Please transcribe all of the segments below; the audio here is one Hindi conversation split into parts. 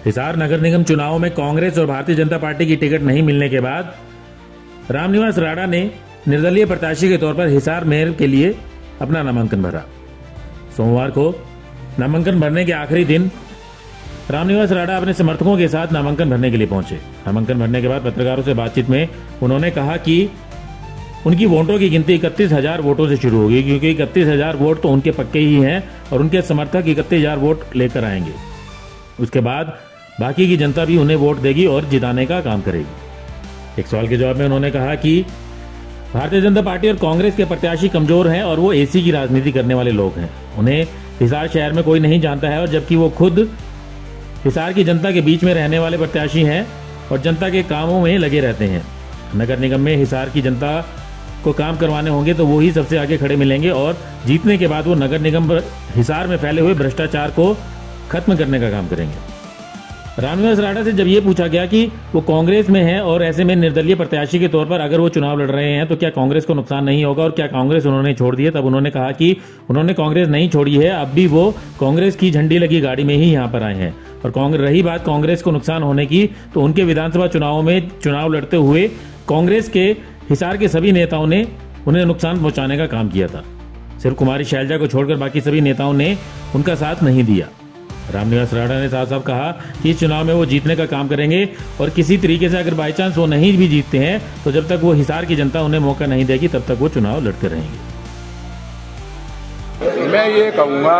हिसार नगर निगम चुनाव में कांग्रेस और भारतीय जनता पार्टी की टिकट नहीं मिलने के बाद रामनिवास राणा ने निर्दलीय प्रत्याशी के तौर पर हिसार मेयर के लिए अपना नामांकन भरा। सोमवार को नामांकन भरने के आखिरी दिन रामनिवास राणा अपने समर्थकों के साथ नामांकन भरने के लिए पहुंचे। नामांकन भरने के बाद पत्रकारों से बातचीत में उन्होंने कहा कि उनकी वोटों की गिनती 31,000 वोटों से शुरू होगी, क्योंकि 31,000 वोट तो उनके पक्के ही हैं और उनके समर्थक 31,000 वोट लेकर आएंगे। उसके बाद बाकी की जनता भी उन्हें वोट देगी और जिताने का काम करेगी। एक सवाल के जवाब में उन्होंने कहा कि भारतीय जनता पार्टी और कांग्रेस के प्रत्याशी कमजोर हैं और वो एसी की राजनीति करने वाले लोग हैं। उन्हें हिसार शहर में कोई नहीं जानता है, और जबकि वो खुद हिसार की जनता के बीच में रहने वाले प्रत्याशी हैं और जनता के कामों में लगे रहते हैं। नगर निगम में हिसार की जनता को काम करवाने होंगे तो वो ही सबसे आगे खड़े मिलेंगे और जीतने के बाद वो नगर निगम हिसार में फैले हुए भ्रष्टाचार को खत्म करने का काम करेंगे। रामनिवास राणा से जब ये पूछा गया कि वो कांग्रेस में है और ऐसे में निर्दलीय प्रत्याशी के तौर पर अगर वो चुनाव लड़ रहे हैं तो क्या कांग्रेस को नुकसान नहीं होगा और क्या कांग्रेस उन्होंने छोड़ दी है, तब उन्होंने कहा कि उन्होंने कांग्रेस नहीं छोड़ी है, अब भी वो कांग्रेस की झंडी लगी गाड़ी में ही यहाँ पर आए हैं। और रही बात कांग्रेस को नुकसान होने की, तो उनके विधानसभा चुनावों में चुनाव लड़ते हुए कांग्रेस के हिसार के सभी नेताओं ने उन्हें नुकसान पहुंचाने का काम किया था। सिर्फ कुमारी शैलजा को छोड़कर बाकी सभी नेताओं ने उनका साथ नहीं दिया। रामनिवास राणा ने साफ साफ कहा कि इस चुनाव में वो जीतने का काम करेंगे और किसी तरीके से अगर बाई चांस वो नहीं भी जीतते हैं तो जब तक वो हिसार की जनता उन्हें मौका नहीं देगी तब तक वो चुनाव लड़ते रहेंगे। मैं ये कहूँगा,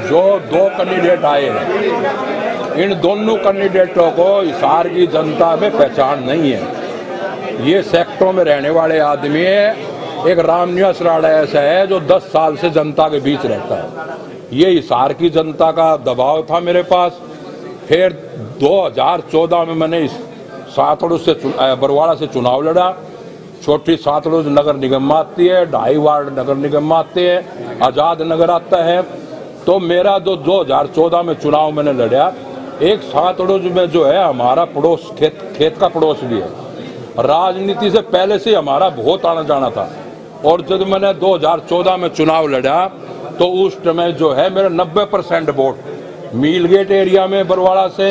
जो दो कैंडिडेट आए हैं, इन दोनों कैंडिडेटों को हिसार की जनता में पहचान नहीं है। ये सेक्टरों में रहने वाले आदमी है। एक रामनिवास राणा ऐसा है जो 10 साल से जनता के बीच रहता है। ये हिसार की जनता का दबाव था मेरे पास। फिर 2014 में मैंने इस सातड़ू से बरवाड़ा से चुनाव लड़ा। छोटी सातड़ू नगर निगम आती है, 2.5 वार्ड नगर निगम आते हैं, आज़ाद नगर आता है। तो मेरा जो 2014 में चुनाव मैंने लड़ा, एक सातड़ू में जो है हमारा पड़ोस खेत का पड़ोस भी है। राजनीति से पहले से हमारा बहुत आना जाना था। और जब मैंने 2014 में चुनाव लड़ा तो उस समय जो है मेरा 90% वोट मीलगेट एरिया में बरवाड़ा से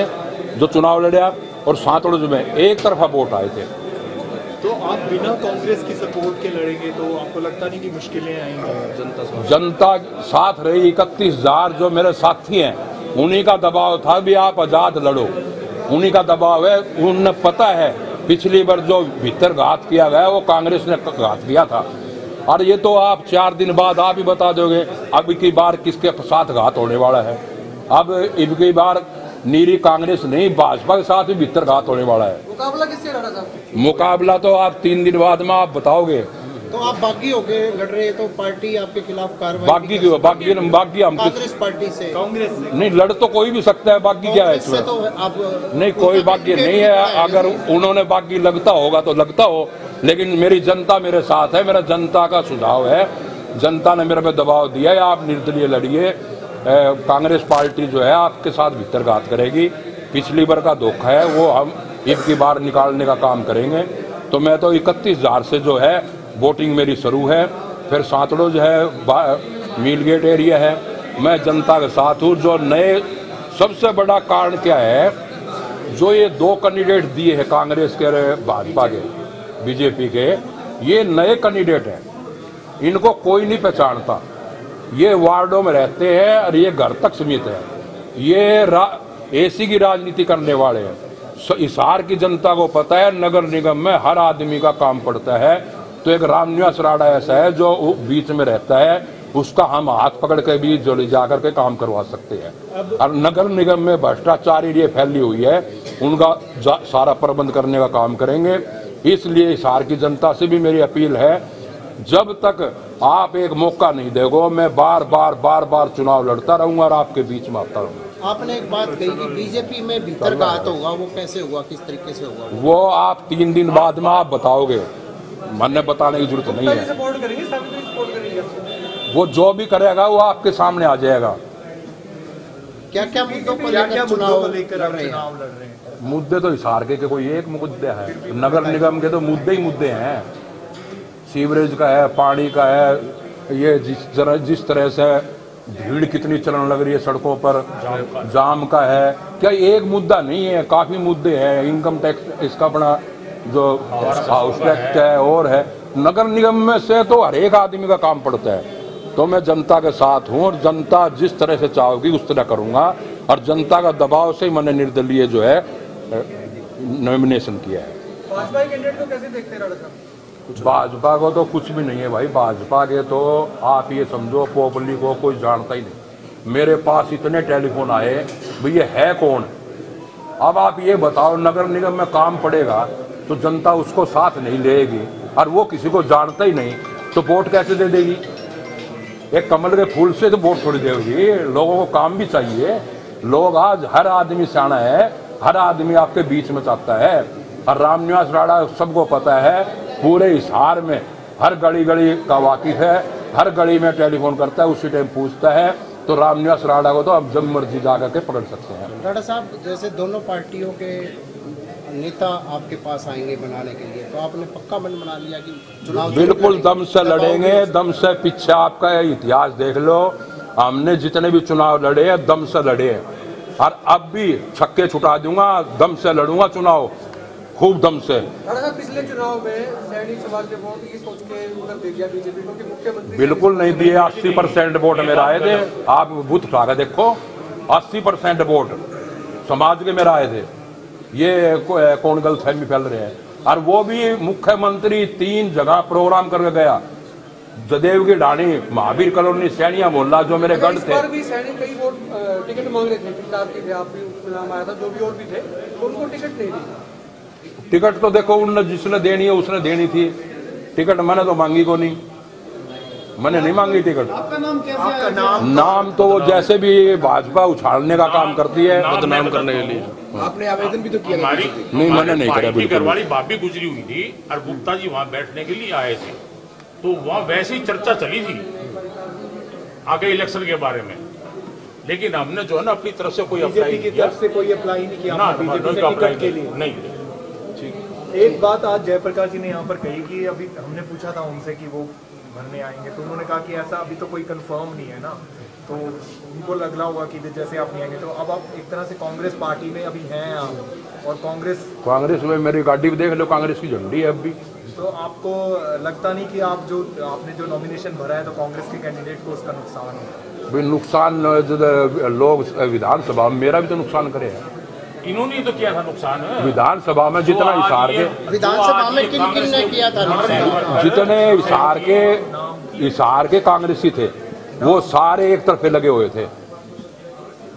जो चुनाव लड़ा और सातड़ू में एक तरफा वोट आए थे। तो आप बिना कांग्रेस की सपोर्ट के लड़ेंगे तो आपको लगता नहीं कि मुश्किलें आएंगी? जनता साथ रही। 31,000 जो मेरे साथी हैं उन्हीं का दबाव था भी आप आजाद लड़ो, उन्हीं का दबाव है। उन्हें पता है पिछली बार जो भीतर घात किया गया वो कांग्रेस ने घात किया था। और ये तो आप 4 दिन बाद आप ही बता दोगे अब की बार किसके साथ घात होने वाला है। अब इनकी बार नीरी कांग्रेस नहीं, भाजपा के साथ भी भीतर घात होने वाला है। मुकाबला किससे लड़ा साहब? मुकाबला तो आप 3 दिन बाद में आप बताओगे। तो आप बागी होके लड़ रहे हैं तो पार्टी आपके खिलाफ कार्रवाई? बागी हम कांग्रेस पार्टी से? कांग्रेस से नहीं, लड़ तो कोई भी सकता है। बागी क्या है इसमें? तो आप नहीं, कोई बागी नहीं है। अगर उन्होंने बागी लगता होगा तो लगता हो, लेकिन मेरी जनता मेरे साथ है। मेरा जनता का सुझाव है, जनता ने मेरे पे दबाव दिया है आप निर्दलीय लड़िए। कांग्रेस पार्टी जो है आपके साथ भीतरघात करेगी। पिछली बार का धोखा है वो हम एक की बार निकालने का काम करेंगे। तो मैं तो 31,000 से जो है वोटिंग मेरी शुरू है। फिर सातड़ो जो है मीलगेट एरिया है, मैं जनता के साथ हूँ। जो नए सबसे बड़ा कारण क्या है, जो ये 2 कैंडिडेट दिए हैं कांग्रेस के भाजपा के बीजेपी के, ये नए कैंडिडेट हैं, इनको कोई नहीं पहचानता। ये वार्डों में रहते हैं और ये घर तक सीमित है। ये एसी की राजनीति करने वाले हैं। हिसार की जनता को पता है नगर निगम में हर आदमी का काम पड़ता है। तो एक रामनिवास राणा ऐसा है जो बीच में रहता है, उसका हम हाथ पकड़ के भी जो ले जाकर के काम करवा सकते हैं। और नगर निगम में भ्रष्टाचारी ये फैली हुई है, उनका सारा प्रबंध करने का काम करेंगे। इसलिए हिसार की जनता से भी मेरी अपील है, जब तक आप एक मौका नहीं दोगे मैं बार बार चुनाव लड़ता रहूंगा और आपके बीच में आता रहूंगा। आपने एक बात कही कि बीजेपी में भीतर का हाथ होगा, वो कैसे होगा, किस तरीके से होगा? वो आप 3 दिन बाद में आप बताओगे, मैंने बताने की जरूरत नहीं है। वो जो भी करेगा वो आपके सामने आ जाएगा। क्या क्या मुद्दों को लेकर चुनाव लड़ रहे हैं? मुद्दे तो हिसार के कोई एक मुद्दे है, नगर निगम के तो मुद्दे ही मुद्दे हैं। सीवरेज का है, पानी का है, ये जिस तरह से भीड़ कितनी चलने लग रही है सड़कों पर, जाम का है। क्या एक मुद्दा नहीं है, काफी मुद्दे हैं। इनकम टैक्स इसका अपना जो हाउस टैक्स है और है, नगर निगम में से तो हर एक आदमी का काम पड़ता है। तो मैं जनता के साथ हूँ और जनता जिस तरह से चाहोगी उस तरह करूँगा, और जनता का दबाव से मैंने निर्दलीय जो है नॉमिनेशन किया है। भाजपा कैंडिडेट को कैसे देखते हैं राणा साहब? भाजपा को तो कुछ भी नहीं है भाई। भाजपा के तो आप ये समझो पॉपुलर को कोई जानता ही नहीं। मेरे पास इतने टेलीफोन आए, भाई ये है कौन। अब आप ये बताओ, नगर निगम में काम पड़ेगा तो जनता उसको साथ नहीं लेगी, और वो किसी को जानता ही नहीं तो वोट कैसे दे देगी। एक कमल के फूल से तो वोट थोड़ी देगी। लोगों को काम भी चाहिए। लोग आज हर आदमी सियाना है, हर आदमी आपके बीच में चाहता है। और रामनिवास राणा सबको पता है, पूरे हिसार में हर गली गली का वाकिफ है, हर गली में टेलीफोन करता है, उसी टाइम पूछता है। तो रामनिवास राणा को तो अब जब मर्जी जाकर के पकड़ सकते हैं। राणा साहब, जैसे दोनों पार्टियों के नेता आपके पास आएंगे बनाने के लिए, तो आपने पक्का मन बना लिया कि चुनाव बिल्कुल दम से लड़ेंगे, दम से। पीछे आपका इतिहास देख लो, हमने जितने भी चुनाव लड़े हैं दम से लड़े हैं, और अब भी छक्के छुटा दूंगा, दम से लड़ूंगा चुनाव, खूब दम से। पिछले चुनाव में सैनिक समाज के वोट की सोच के उधर दे दिया बीजेपी को कि मुख्यमंत्री बिल्कुल नहीं दिए। 80% वोट मेरे आए थे। आप बूथ उठा के देखो, 80% वोट समाज के मेरे आए थे। ये कौन गलतफहमी फैल रहे हैं। और वो भी मुख्यमंत्री 3 जगह प्रोग्राम करके गया। जदेव की ढाणी, महावीर कॉलोनी, सैनिया मोहल्ला जो मेरे गढ़ थे। भी सैनिक कई वोट टिकट मांग रहे थे, आप भी उसमें नाम आया था, जो भी और भी थे, तो उनको टिकट नहीं दी। टिकट तो देखो उनने जिसने देनी है उसने देनी थी। टिकट मैंने तो मांगी को नहीं, मैंने नहीं मांगी टिकट। आपका नाम कैसे है? नाम तो जैसे भी भाजपा उछालने का काम करती है, बदनाम करने के लिए। आपने आवेदन भी तो किया? नहीं, मैंने नहीं करा। बिल्कुल घरवाली भाभी गुजरी हुई थी और गुप्ता जी वहाँ बैठने के लिए आए थे, तो वहाँ वैसे ही चर्चा चली थी आगे इलेक्शन के बारे में। लेकिन हमने जो है ना अपनी तरफ से कोई अप्लाई की तरफ से कोई अप्लाई नहीं किया बीजेपी से टिकट के लिए। नहीं। एक बात आज जयप्रकाश जी ने यहाँ पर कही कि अभी हमने पूछा था उनसे कि वो भरने आएंगे, तो उन्होंने कहा कि ऐसा अभी तो कोई कंफर्म नहीं है ना, तो उनको लग रहा होगा कि जैसे आप नहीं आएंगे। तो अब आप एक तरह से कांग्रेस पार्टी में अभी हैं आप, और कांग्रेस में मेरी गाड़ी भी देख लो, कांग्रेस की झंडी है अब भी। तो आपको लगता नहीं कि आपने जो नॉमिनेशन भरा है तो कांग्रेस के कैंडिडेट को उसका नुकसान होगा? भाई नुकसान लोग विधानसभा में मेरा भी तो नुकसान करे हैं। इन्होंने तो किया था नुकसान विधानसभा में, जितना हिसार के विधानसभा में किन किन ने किया था नुकसान? जितने हिसार के कांग्रेसी थे वो सारे एक तरफे लगे हुए थे।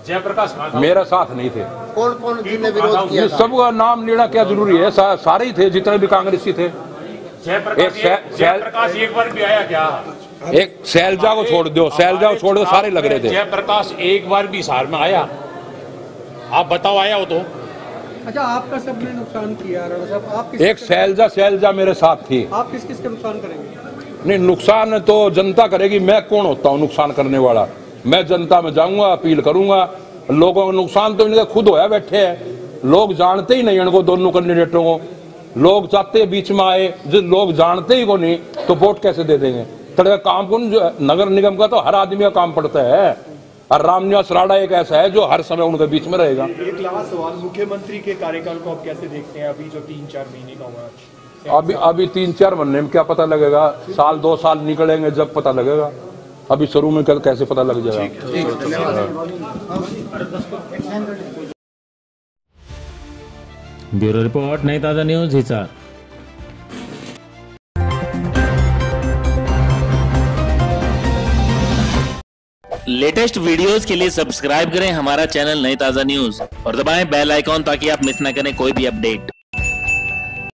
जयप्रकाश मेरा साथ नहीं थे। कौन कौन जिन्हें विरोध किया था? सबका नाम लेना क्या जरूरी है, सारे ही थे जितने भी कांग्रेसी थे। जयप्रकाश एक बार भी आया क्या? एक शैलजा को छोड़ दो, शैलजा को छोड़ दो, सारे लग रहे थे। जयप्रकाश एक बार भी हिसार में आया? आप बताओ, आया हो तो? अच्छा, आपका सबने नुकसान किया राणा साहब, आप एक शैलजा मेरे साथ थी। आप किस किस का नुकसान करेंगे? नहीं, नुकसान तो जनता करेगी। मैं कौन होता हूँ नुकसान करने वाला? मैं जनता में जाऊंगा, अपील करूंगा। लोगों का नुकसान तो इनके खुद होया बैठे हैं। लोग जानते ही नहीं इनको, दोनों कैंडिडेटों को। लोग चाहते बीच में आए, जो लोग जानते ही को नहीं तो वोट कैसे दे देंगे? तरह काम कौन, जो नगर निगम का तो हर आदमी का काम पड़ता है, और रामनिवास राणा एक ऐसा है जो हर समय उनके बीच में रहेगा। एक लास्ट सवाल, मुख्यमंत्री के कार्यकाल को आप कैसे देखते हैं अभी जो 3-4 महीने का हुआ? अभी 3-4 महीने में क्या पता लगेगा? 1-2 साल निकलेंगे जब पता लगेगा। अभी शुरू में कैसे पता लग जाएगा? ब्यूरो रिपोर्ट, नई ताजा न्यूज, हिसार। लेटेस्ट वीडियोस के लिए सब्सक्राइब करें हमारा चैनल नई ताजा न्यूज और दबाएं बेल आइकॉन ताकि आप मिस न करें कोई भी अपडेट।